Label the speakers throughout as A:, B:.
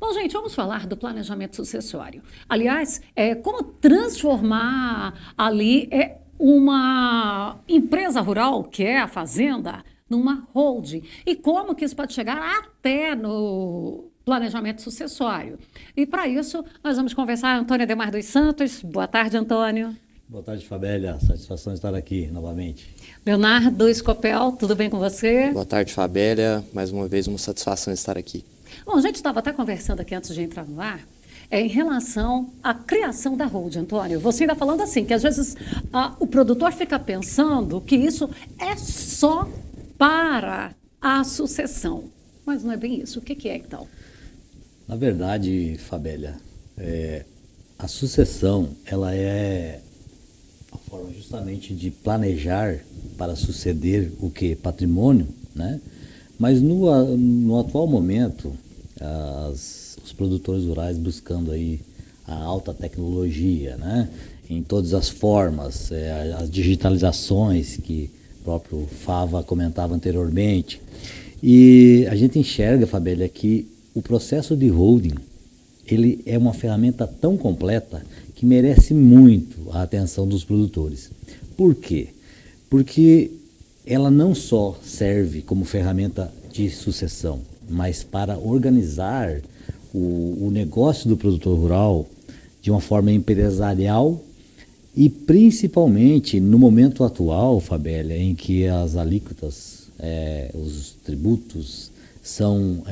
A: Bom, gente, vamos falar do planejamento sucessório. Aliás, como transformar ali uma empresa rural, que é a fazenda, numa holding. E como que isso pode chegar até no planejamento sucessório. E para isso, nós vamos conversar com Antônio Ademar dos Santos. Boa tarde, Antônio.
B: Boa tarde, Fabélia. Satisfação estar aqui novamente.
A: Leonardo Scopel, tudo bem com você?
C: Boa tarde, Fabélia. Mais uma vez, uma satisfação estar aqui.
A: Bom, a gente estava até conversando aqui antes de entrar no ar, em relação à criação da holding, Antônio. Você ainda falando assim, que às vezes o produtor fica pensando que isso é só para a sucessão. Mas não é bem isso. O que é, então?
B: Na verdade, Fabélia, a sucessão, ela é a forma justamente de planejar para suceder o que? Patrimônio, né? Mas no atual momento, os produtores rurais buscando aí a alta tecnologia, né? Em todas as formas, as digitalizações que o próprio Fava comentava anteriormente. E a gente enxerga, Fabélia, que o processo de holding, ele é uma ferramenta tão completa que merece muito a atenção dos produtores. Por quê? Porque ela não só serve como ferramenta de sucessão, mas para organizar o negócio do produtor rural de uma forma empresarial e principalmente no momento atual, Fabélia, em que as alíquotas, os tributos são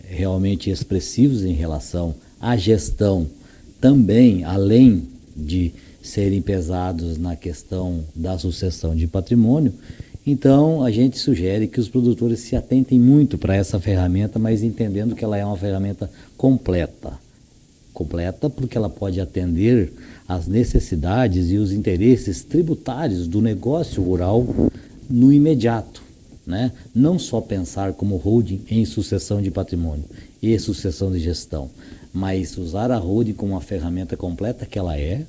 B: realmente expressivos em relação à gestão, também além de serem pesados na questão da sucessão de patrimônio. Então, a gente sugere que os produtores se atentem muito para essa ferramenta, mas entendendo que ela é uma ferramenta completa. Completa porque ela pode atender às necessidades e os interesses tributários do negócio rural no imediato, né? Não só pensar como holding em sucessão de patrimônio e sucessão de gestão, mas usar a holding como uma ferramenta completa que ela é,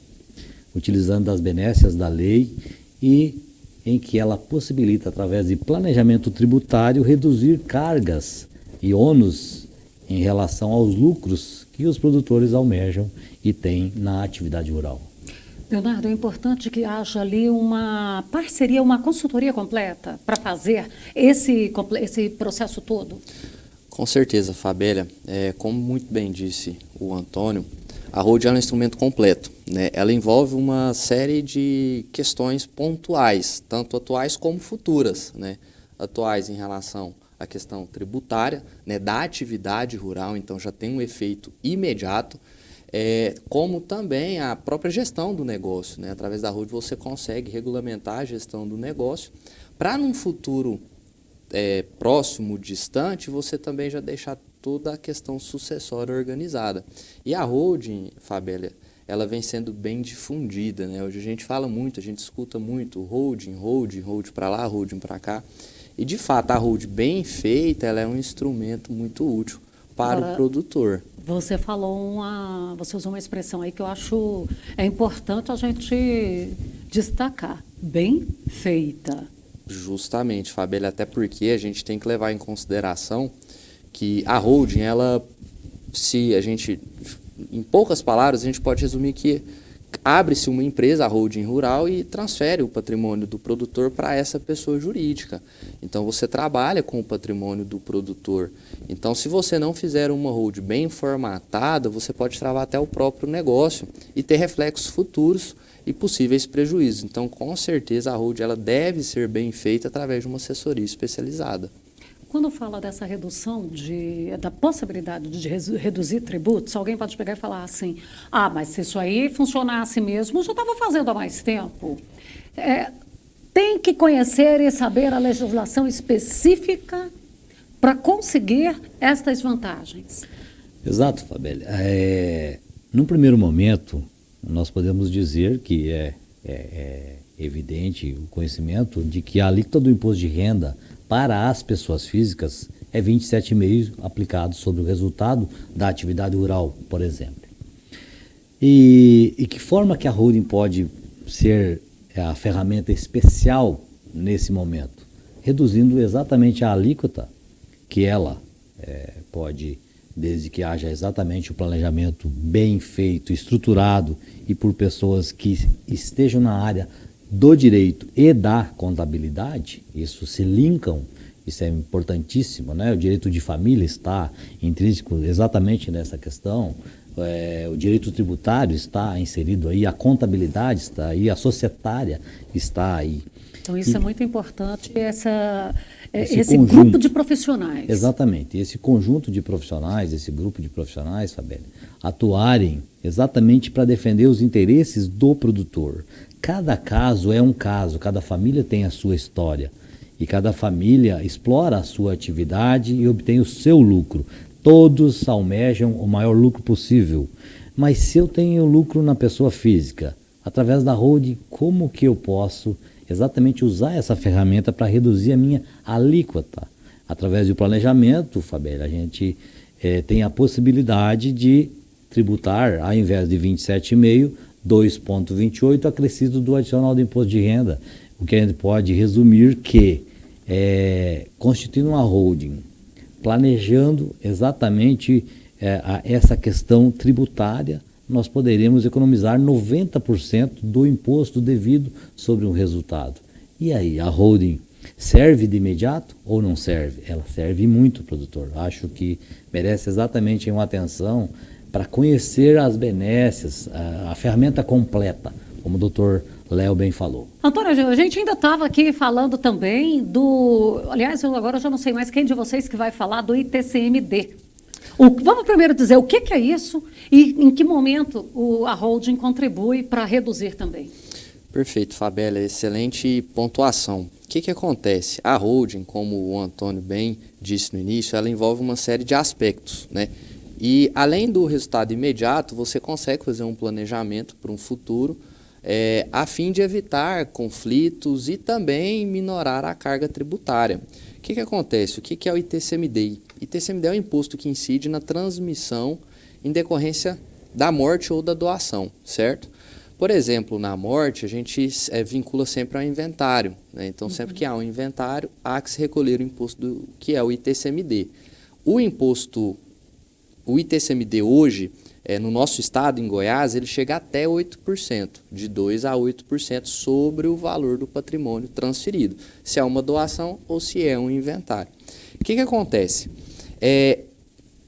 B: utilizando as benécias da lei e em que ela possibilita, através de planejamento tributário, reduzir cargas e ônus em relação aos lucros que os produtores almejam e têm na atividade rural.
A: Leonardo, é importante que haja ali uma parceria, uma consultoria completa para fazer esse processo todo.
C: Com certeza, Fabélia. Como muito bem disse o Antônio, a holding é um instrumento completo, né? Ela envolve uma série de questões pontuais, tanto atuais como futuras, né? Atuais em relação à questão tributária, né, da atividade rural, então já tem um efeito imediato, como também a própria gestão do negócio, né? Através da holding você consegue regulamentar a gestão do negócio para num futuro próximo, distante, você também já deixar toda a questão sucessória organizada. E a holding, Fabélia, ela vem sendo bem difundida, né? Hoje a gente fala muito, a gente escuta muito holding para lá, holding para cá. E de fato, a holding bem feita, ela é um instrumento muito útil para o produtor.
A: Você você usou uma expressão aí que eu acho importante a gente destacar, bem feita.
C: Justamente, Fabélia, até porque a gente tem que levar em consideração que a holding, em poucas palavras, a gente pode resumir que abre-se uma empresa, a holding rural, e transfere o patrimônio do produtor para essa pessoa jurídica. Então, você trabalha com o patrimônio do produtor. Então, se você não fizer uma holding bem formatada, você pode travar até o próprio negócio e ter reflexos futuros e possíveis prejuízos. Então, com certeza, a holding ela deve ser bem feita através de uma assessoria especializada.
A: Quando fala dessa redução, da possibilidade de reduzir tributos, alguém pode pegar e falar assim, mas se isso aí funcionasse mesmo, eu já estava fazendo há mais tempo. Tem que conhecer e saber a legislação específica para conseguir estas vantagens.
B: Exato, Fabélia. Num primeiro momento, nós podemos dizer que é evidente o conhecimento de que a alíquota do imposto de renda para as pessoas físicas é 27,5% aplicado sobre o resultado da atividade rural, por exemplo. E que forma que a holding pode ser a ferramenta especial nesse momento? Reduzindo exatamente a alíquota que ela pode desde que haja exatamente o planejamento bem feito, estruturado e por pessoas que estejam na área do direito e da contabilidade, isso se linkam, isso é importantíssimo, né? O direito de família está intrínseco exatamente nessa questão, o direito tributário está inserido aí, a contabilidade está aí, a societária está aí.
A: Então, isso é muito importante,
B: esse
A: grupo de profissionais.
B: Exatamente. Esse conjunto de profissionais, esse grupo de profissionais, Fabélia, atuarem exatamente para defender os interesses do produtor. Cada caso é um caso, cada família tem a sua história e cada família explora a sua atividade e obtém o seu lucro. Todos almejam o maior lucro possível. Mas se eu tenho lucro na pessoa física, através da holding, como que eu posso exatamente usar essa ferramenta para reduzir a minha alíquota? Através do planejamento, Fabélia, a gente tem a possibilidade de tributar, ao invés de 27,5%, 2,28% acrescido do adicional do imposto de renda, o que a gente pode resumir que, constituindo uma holding, planejando exatamente essa questão tributária, nós poderemos economizar 90% do imposto devido sobre um resultado. E aí, a holding serve de imediato ou não serve? Ela serve muito, produtor. Acho que merece exatamente uma atenção para conhecer as benesses, a ferramenta completa, como o doutor Léo bem falou.
A: Antônio, a gente ainda estava aqui falando também aliás, eu agora já não sei mais quem de vocês que vai falar do ITCMD. Vamos primeiro dizer o que é isso e em que momento a holding contribui para reduzir também.
C: Perfeito, Fabélia, excelente pontuação. O que acontece? A holding, como o Antônio bem disse no início, ela envolve uma série de aspectos, né? E além do resultado imediato, você consegue fazer um planejamento para um futuro a fim de evitar conflitos e também minorar a carga tributária. O que acontece? O que é o ITCMD? ITCMD é um imposto que incide na transmissão em decorrência da morte ou da doação, certo? Por exemplo, na morte, a gente vincula sempre ao inventário, né? Então, sempre que há um inventário, há que se recolher o imposto que é o ITCMD. O ITCMD hoje, no nosso estado, em Goiás, ele chega até 8%, de 2% a 8% sobre o valor do patrimônio transferido, se é uma doação ou se é um inventário. O que acontece?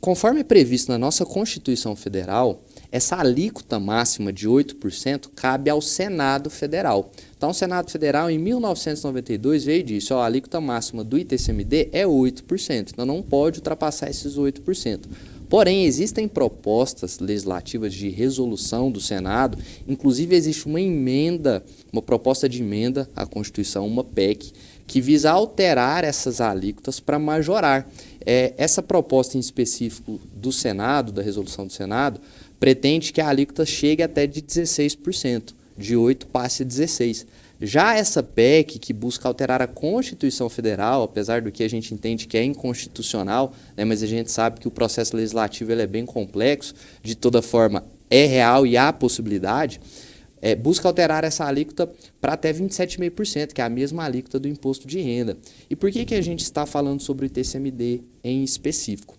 C: Conforme é previsto na nossa Constituição Federal, essa alíquota máxima de 8% cabe ao Senado Federal. Então, o Senado Federal, em 1992, veio e disse, a alíquota máxima do ITCMD é 8%, então não pode ultrapassar esses 8%. Porém, existem propostas legislativas de resolução do Senado, inclusive existe uma proposta de emenda à Constituição, uma PEC, que visa alterar essas alíquotas para majorar. Essa proposta em específico do Senado, da resolução do Senado, pretende que a alíquota chegue até de 16%, de 8% passe a 16%. Já essa PEC, que busca alterar a Constituição Federal, apesar do que a gente entende que é inconstitucional, né, mas a gente sabe que o processo legislativo ele é bem complexo, de toda forma é real e há possibilidade, busca alterar essa alíquota para até 27,5%, que é a mesma alíquota do imposto de renda. E por que a gente está falando sobre o ITCMD em específico?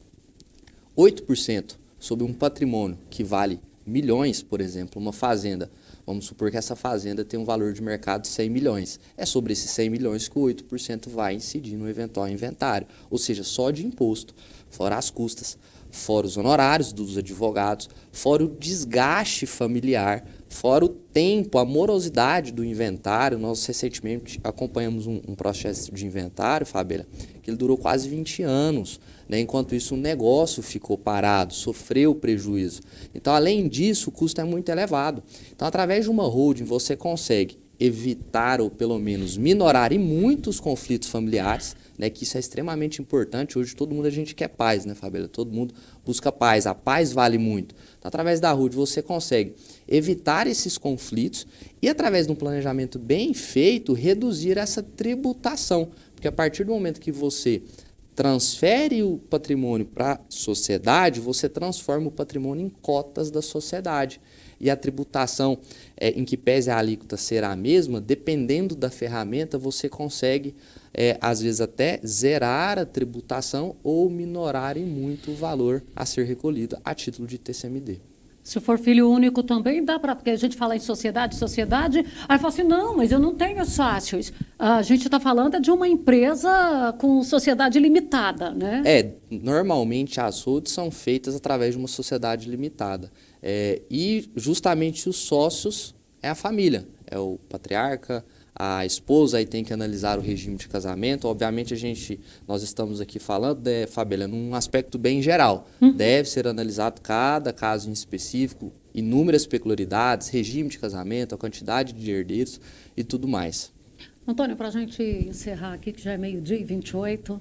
C: 8% sobre um patrimônio que vale milhões, por exemplo, uma fazenda. Vamos supor que essa fazenda tem um valor de mercado de 100 milhões. É sobre esses 100 milhões que o 8% vai incidir no eventual inventário. Ou seja, só de imposto, fora as custas, fora os honorários dos advogados, fora o desgaste familiar, fora o tempo, a morosidade do inventário. Nós recentemente acompanhamos um processo de inventário, Fabíola, que ele durou quase 20 anos. Né? Enquanto isso, o negócio ficou parado, sofreu prejuízo. Então, além disso, o custo é muito elevado. Então, através de uma holding, você consegue evitar ou pelo menos minorar em muitos conflitos familiares, né, que isso é extremamente importante. Hoje todo mundo a gente quer paz, né, Fabíola? Todo mundo busca paz, a paz vale muito. Então, através da holding você consegue evitar esses conflitos e através de um planejamento bem feito, reduzir essa tributação, porque a partir do momento que você transfere o patrimônio para a sociedade, você transforma o patrimônio em cotas da sociedade. e a tributação, em que pese a alíquota ser a mesma, dependendo da ferramenta, você consegue, às vezes, até zerar a tributação ou minorar em muito o valor a ser recolhido a título de TCMD.
A: Se for filho único também dá para, porque a gente fala em sociedade, aí fala assim, não, mas eu não tenho sócios. A gente está falando de uma empresa com sociedade limitada, né?
C: Normalmente as RODs são feitas através de uma sociedade limitada. E justamente os sócios é a família, é o patriarca, a esposa, aí tem que analisar o regime de casamento. Obviamente nós estamos aqui falando, Fabíola, num aspecto bem geral. Deve ser analisado cada caso em específico, inúmeras peculiaridades, regime de casamento, a quantidade de herdeiros e tudo mais.
A: Antônio, para a gente encerrar aqui, que já é 12h28,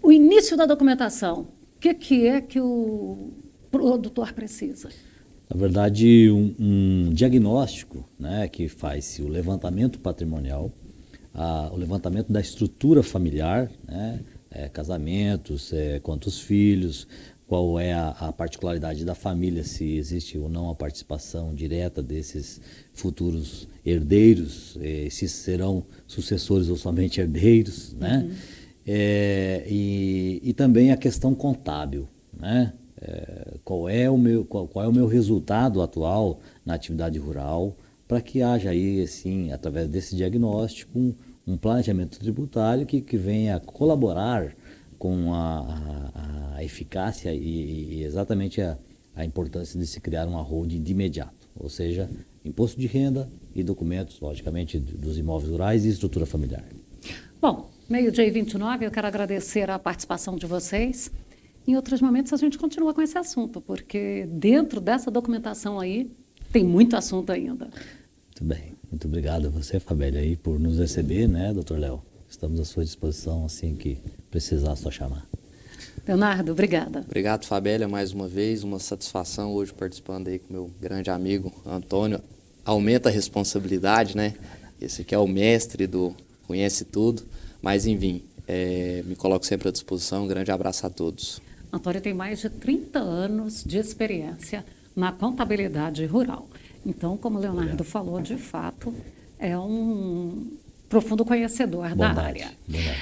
A: o início da documentação, o que é que o produtor precisa?
B: Na verdade, um diagnóstico, né, que faz o levantamento patrimonial, o levantamento da estrutura familiar, né, casamentos, quantos filhos, qual é a particularidade da família, se existe ou não a participação direta desses futuros herdeiros, se serão sucessores ou somente herdeiros, né? E também a questão contábil, né? Qual é o meu resultado atual na atividade rural, para que haja aí, assim, através desse diagnóstico, um planejamento tributário que venha colaborar com a eficácia e exatamente a importância de se criar uma holding de imediato, ou seja, imposto de renda e documentos, logicamente, dos imóveis rurais e estrutura familiar.
A: Bom, 12h29, eu quero agradecer a participação de vocês. Em outros momentos a gente continua com esse assunto, porque dentro dessa documentação aí tem muito assunto ainda.
B: Muito bem. Muito obrigado a você, Fabíola, aí, por nos receber, né, doutor Léo? Estamos à sua disposição, assim que precisar, só chamar.
A: Leonardo, obrigada.
C: Obrigado, Fabíola, mais uma vez. Uma satisfação hoje participando aí com meu grande amigo Antônio. Aumenta a responsabilidade, né? Esse aqui é o mestre do Conhece Tudo. Mas, enfim, me coloco sempre à disposição. Um grande abraço a todos.
A: Antônio tem mais de 30 anos de experiência na contabilidade rural. Então, como o Leonardo falou, de fato, é um profundo conhecedor da área.
B: Verdade.